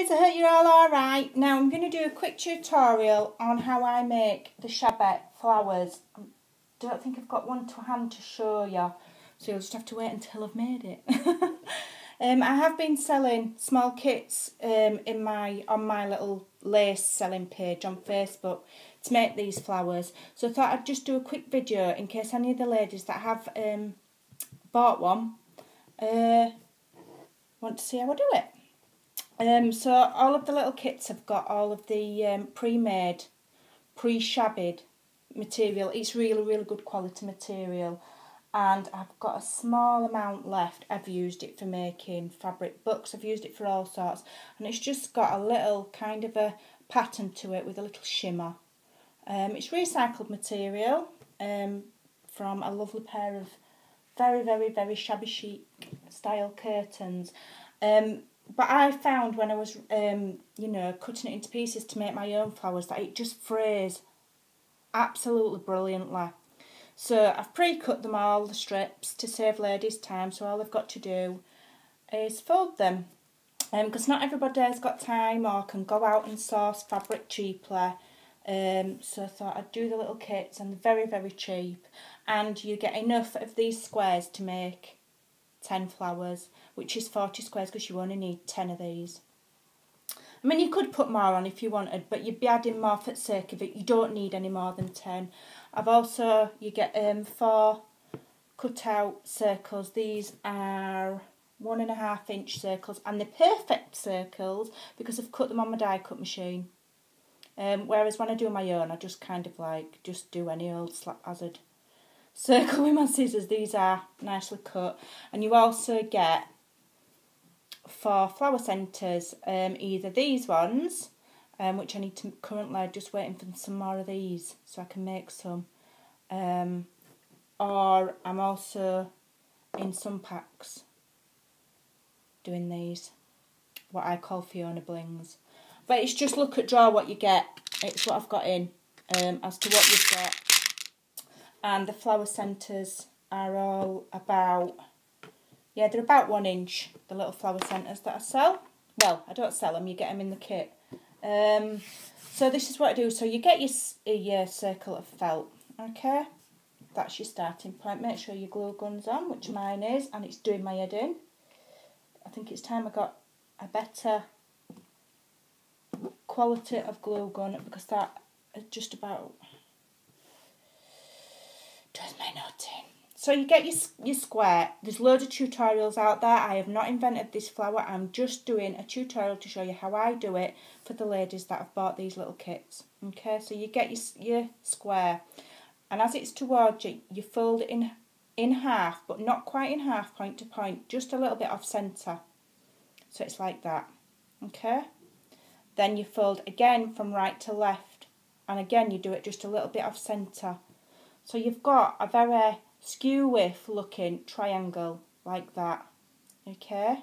guys, I hope you're all alright. Now I'm going to do a quick tutorial on how I make the Shabby flowers. I don't think I've got one to hand to show you, so you'll just have to wait until I've made it. I have been selling small kits on my little lace selling page on Facebook to make these flowers. So I thought I'd just do a quick video in case any of the ladies that have bought one want to see how I do it. So all of the little kits have got all of the pre-made, pre-shabbied material. It's really good quality material, and I've got a small amount left. I've used it for making fabric books, I've used it for all sorts, and it's just got a little kind of a pattern to it with a little shimmer. It's recycled material from a lovely pair of very shabby chic style curtains. But I found when I was, cutting it into pieces to make my own flowers that it just frays absolutely brilliantly. So I've pre-cut them all, the strips, to save ladies time. So all I've got to do is fold them. Because not everybody has got time or can go out and source fabric cheaply. So I thought I'd do the little kits, and they're very cheap. And you get enough of these squares to make 10 flowers, which is 40 squares because you only need 10 of these. I mean, you could put more on if you wanted, but you'd be adding more for the sake of it. You don't need any more than 10. You get 4 cut out circles. These are 1.5 inch circles, and they're perfect circles because I've cut them on my die cut machine. Whereas when I do my own, I just kind of just do any old slap hazard circle with my scissors. These are nicely cut, and you also get 4 flower centres, either these ones, which I need to currently just waiting for some more of these so I can make some, or I'm also in some packs doing these, what I call Fiona Blings. But it's just look at draw what you get. It's what I've got in as to what you've got. And the flower centres are all about, they're about 1 inch, the little flower centres that I sell. Well, I don't sell them, you get them in the kit. So this is what I do. So you get your circle of felt, okay? That's your starting point. Make sure your glue gun's on, which mine is, and it's doing my head in. I think it's time I got a better quality of glue gun, because that is just about does my nut in. So you get your square. There's loads of tutorials out there. I have not invented this flower. I'm just doing a tutorial to show you how I do it for the ladies that have bought these little kits. Okay, so you get your square, and as it's towards you, you fold it in half, but not quite in half, point to point, just a little bit off centre. So it's like that. Okay. Then you fold again from right to left, and again you do it just a little bit off centre. So you've got a very skew width looking triangle like that. Okay.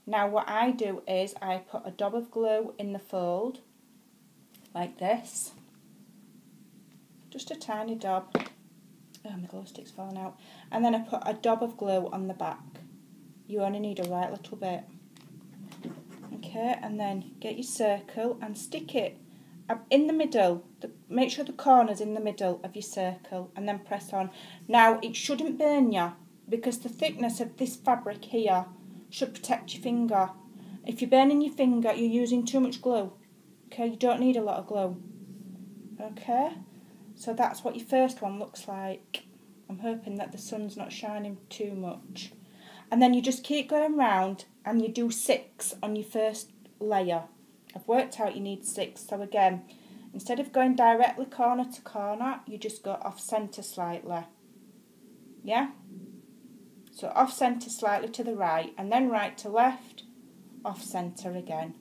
Now what I do is I put a dab of glue in the fold like this. Just a tiny dab. Oh, my glue stick's falling out. And then I put a dab of glue on the back. You only need a right little bit. Okay, and then get your circle and stick it in the middle. Make sure the corner's in the middle of your circle, and then press on. Now, it shouldn't burn you, because the thickness of this fabric here should protect your finger. If you're burning your finger, you're using too much glue. Okay, you don't need a lot of glue. Okay, so that's what your first one looks like. I'm hoping that the sun's not shining too much. And then you just keep going round, and you do 6 on your first layer. I've worked out you need 6. So again, instead of going directly corner to corner, you just go off centre slightly. Yeah? So off centre slightly to the right, and then right to left, off centre again,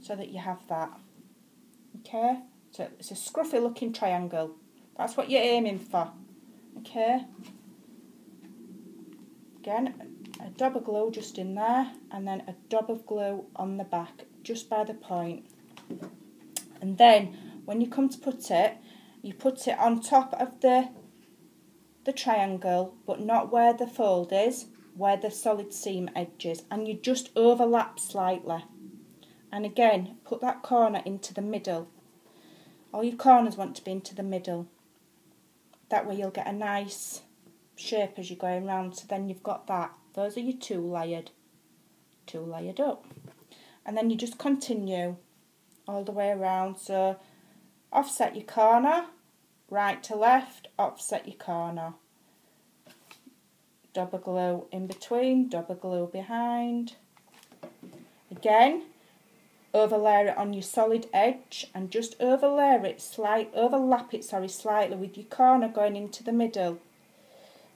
so that you have that. Okay? So it's a scruffy looking triangle. That's what you're aiming for. Okay? Again, a dab of glue just in there, and then a dab of glue on the back, just by the point. And then when you come to put it, you put it on top of the triangle, but not where the fold is, where the solid seam edge is, and you just overlap slightly. And again, put that corner into the middle. All your corners want to be into the middle. That way you'll get a nice shape as you're going round. So then you've got that. Those are your two layered up. And then you just continue all the way around. So offset your corner, right to left, offset your corner. Double glue in between, double glue behind. Again, overlay it on your solid edge and just overlap it slightly with your corner going into the middle.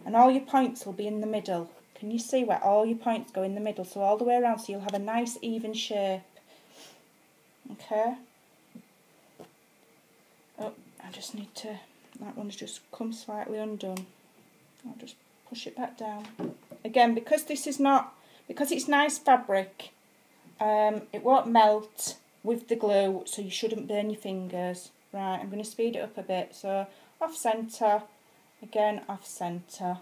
And all your points will be in the middle. Can you see where all your points go in the middle? So all the way around, so you'll have a nice even shape. Okay. Oh, I just need to, that one's just come slightly undone. I'll just push it back down. Again, because it's nice fabric, it won't melt with the glue, so you shouldn't burn your fingers. Right, I'm going to speed it up a bit. So off centre, again off centre.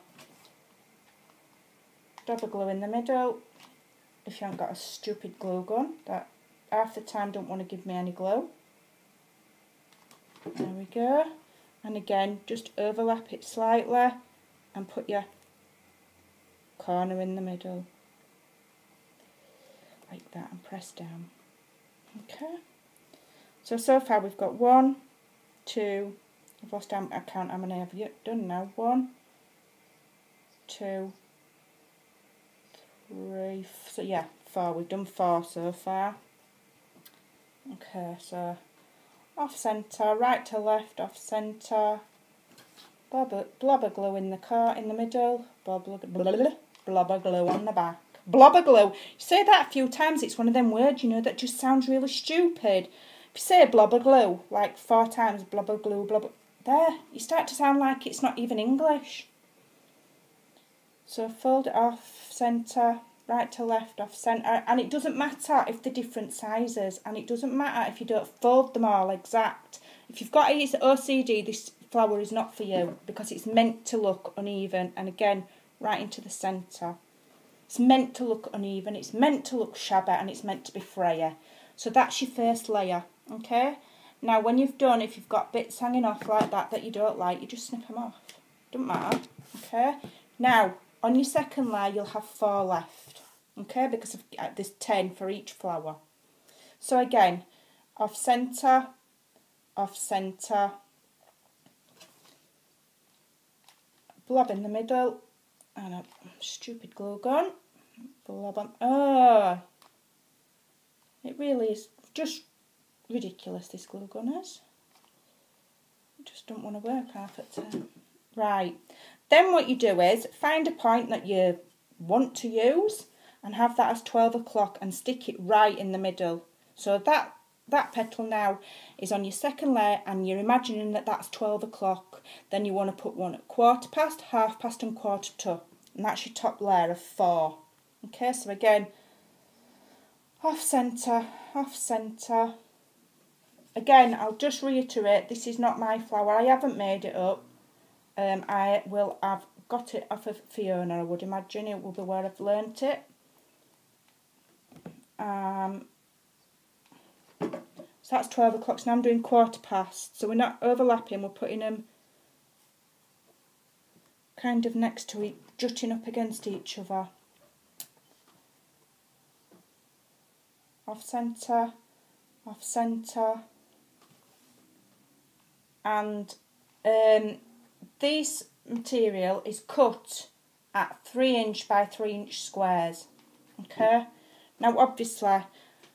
Double glue in the middle. If you haven't got a stupid glue gun that half the time don't want to give me any glue. There we go. And again, just overlap it slightly and put your corner in the middle. Like that, and press down. Okay. So far we've got 1, 2, I've lost count how many I've done now. 1, 2, 3, so yeah, 4. We've done 4 so far. Okay, so off centre, right to left, off centre, blobber glue in the middle, blobber glue on the back. Blobber glue. You say that a few times, it's one of them words, you know, that just sounds really stupid. If you say blobber glue like 4 times, blobber glue, blobber, there, you start to sound like it's not even English. So fold it off centre, right to left, off centre, and it doesn't matter if they're different sizes, and it doesn't matter if you don't fold them all exact. If you've got OCD, this flower is not for you, because it's meant to look uneven, and again, right into the centre. It's meant to look uneven, it's meant to look shabby, and it's meant to be frayer. So that's your first layer, okay? Now when you've done, if you've got bits hanging off like that you don't like, you just snip them off. Doesn't matter, okay? Now, on your second layer, you'll have 4 left, okay? Because there's 10 for each flower. So again, off centre, blob in the middle, and a stupid glue gun, blob on. Oh, it really is just ridiculous, this glue gun is. It just don't want to work half at the time. Right, then what you do is find a point that you want to use and have that as 12 o'clock and stick it right in the middle. So that petal now is on your second layer, and you're imagining that that's 12 o'clock. Then you want to put one at 1/4 past, 1/2 and 1/4 and that's your top layer of 4. Okay, so again, off centre. Again, I'll just reiterate, this is not my flower. I haven't made it up. I will have got it off of Fiona, I would imagine. It will be where I've learnt it. So that's 12 o'clock, so now I'm doing 1/4 So we're not overlapping, we're putting them kind of next to each, jutting up against each other. Off centre. And this material is cut at 3" by 3" squares. Okay, now obviously,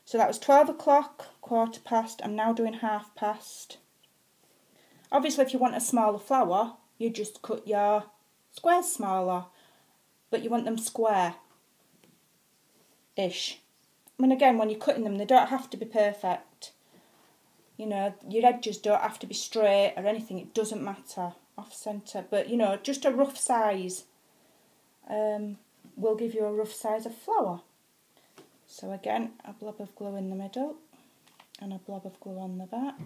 so that was 12 o'clock, 1/4. I'm now doing 1/2. Obviously, if you want a smaller flower, you just cut your squares smaller, but you want them square-ish. I mean, again, when you're cutting them, they don't have to be perfect. You know, your edges don't have to be straight or anything. It doesn't matter. Off centre, but you know, just a rough size will give you a rough size of flower. So again, a blob of glue in the middle and a blob of glue on the back,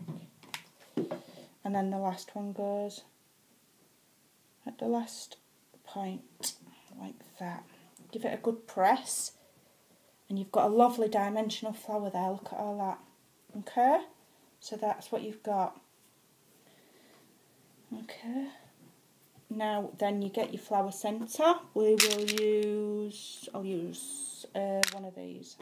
and then the last one goes at the last point like that. Give it a good press And you've got a lovely dimensional flower there. Look at all that. Okay? So that's what you've got. Okay. Now then you get your flower centre. We will use, I'll use one of these.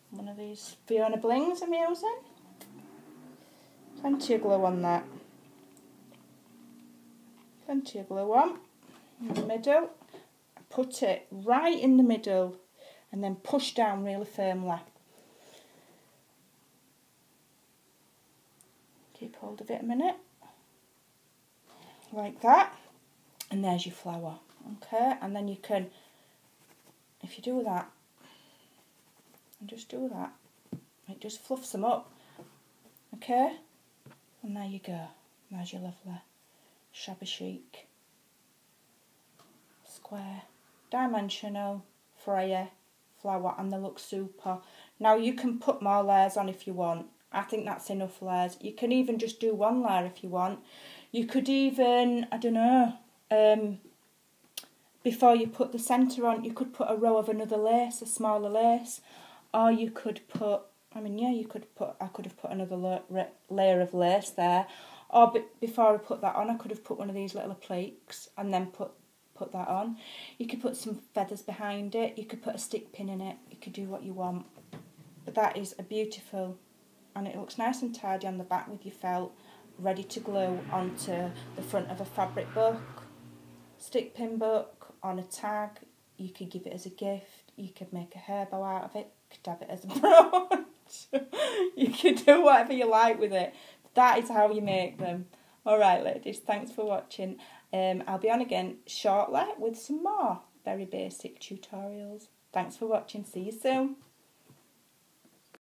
One of these Fiona Blings I'm using. Plenty of glue on that. Plenty of glue on in the middle. Put it right in the middle and then push down really firmly. Keep hold of it a minute. Like that. And there's your flower. Okay, and then you can, if you do that, and just do that, it just fluffs them up. Okay, and there you go. There's your lovely Shabby Chic square dimensional Freya flower, and they look super. Now you can put more layers on if you want. I think that's enough layers. You can even just do one layer if you want. You could even, I don't know, before you put the centre on, you could put a row of another lace, a smaller lace, or you could put, I mean, yeah, you could put, I could have put another layer of lace there, or before I put that on, I could have put one of these little appliques and then put that on. You could put some feathers behind it, you could put a stick pin in it, you could do what you want. But that is a beautiful, and it looks nice and tidy on the back with your felt, ready to glue onto the front of a fabric book, stick pin book, on a tag. You could give it as a gift, you could make a hair bow out of it, you could have it as a brooch, you could do whatever you like with it. That is how you make them. Alright ladies, thanks for watching. I'll be on again shortly with some more very basic tutorials. Thanks for watching, see you soon.